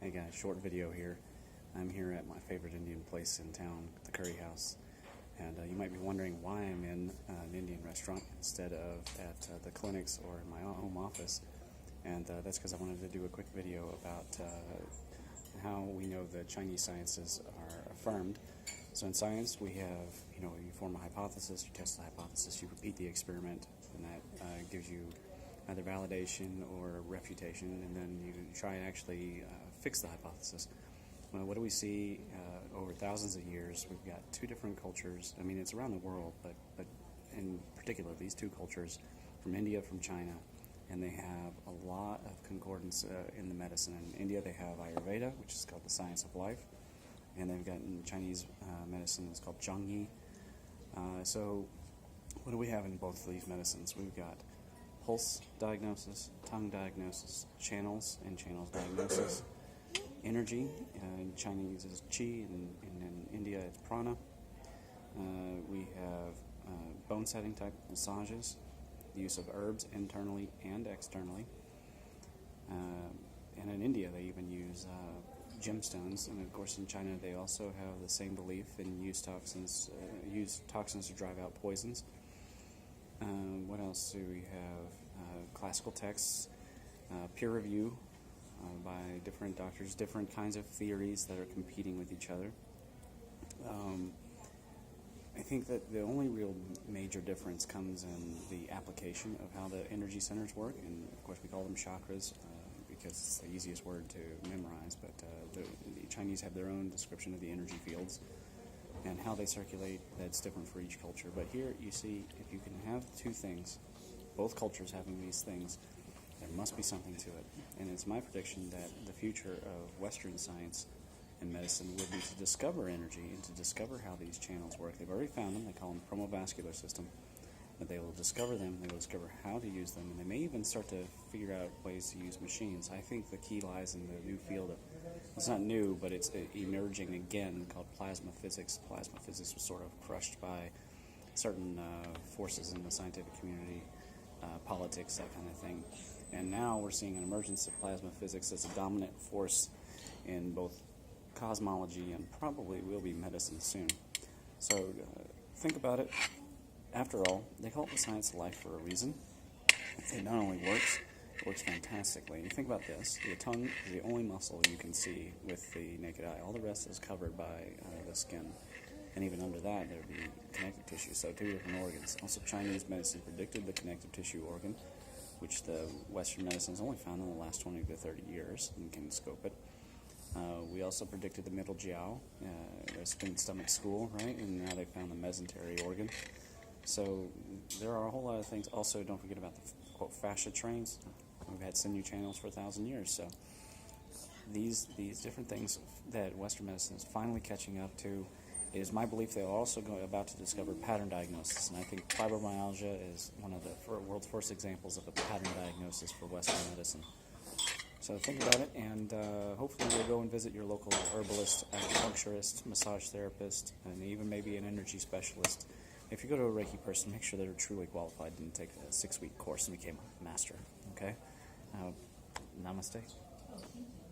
Hey guys, short video here. I'm here at my favorite Indian place in town, the Curry House. And you might be wondering why I'm in an Indian restaurant instead of at the clinics or in my home office. And that's because I wanted to do a quick video about how we know the Chinese sciences are affirmed. So in science, we have, you form a hypothesis, you test the hypothesis, you repeat the experiment, and that gives you either validation or refutation, and then you try and actually fix the hypothesis. Well, what do we see over thousands of years? We've got two different cultures. I mean, it's around the world, but in particular, these two cultures, from India, from China, and they have a lot of concordance in the medicine. In India, they have Ayurveda, which is called the science of life, and they've got in Chinese medicine, it's called Zhengyi. So what do we have in both of these medicines? We've got pulse diagnosis, tongue diagnosis, channels and channels diagnosis, energy, in Chinese is qi, and in India it's prana. We have bone setting type massages, the use of herbs internally and externally. And in India they even use gemstones, and of course in China they also have the same belief and use toxins to drive out poisons. What else do we have? Classical texts, peer review by different doctors, different kinds of theories that are competing with each other. I think that the only real major difference comes in the application of how the energy centers work, and of course we call them chakras because it's the easiest word to memorize, but the Chinese have their own description of the energy fields and how they circulate. That's different for each culture. But here you see, if you can have two things, both cultures having these things, there must be something to it. And it's my prediction that the future of Western science and medicine would be to discover energy and to discover how these channels work. They've already found them. They call them promovascular system. But they will discover them, they will discover how to use them, and they may even start to figure out ways to use machines. I think the key lies in the new field of, it's not new, but it's emerging again, called plasma physics. Plasma physics was sort of crushed by certain forces in the scientific community, politics, that kind of thing. And now we're seeing an emergence of plasma physics as a dominant force in both cosmology and probably will be medicine soon. So think about it. After all, they call it the science of life for a reason. It not only works, it works fantastically. You think about this. The tongue is the only muscle you can see with the naked eye. All the rest is covered by the skin. And even under that, there would be connective tissue, so two different organs. Also, Chinese medicine predicted the connective tissue organ, which the Western medicine has only found in the last 20 to 30 years and can scope it. We also predicted the middle jiao. There's been stomach school, right? And now they found the mesentery organ. So there are a whole lot of things. Also, don't forget about the, quote, fascia trains. We've had sinew channels for 1,000 years. So these different things that Western medicine is finally catching up to, it is my belief they're also about to discover pattern diagnosis. And I think fibromyalgia is one of the world's first examples of a pattern diagnosis for Western medicine. So think about it, and hopefully you'll go and visit your local herbalist, acupuncturist, massage therapist, and even maybe an energy specialist. If you go to a Reiki person, make sure they're truly qualified and take a 6-week course and become a master, okay? Namaste.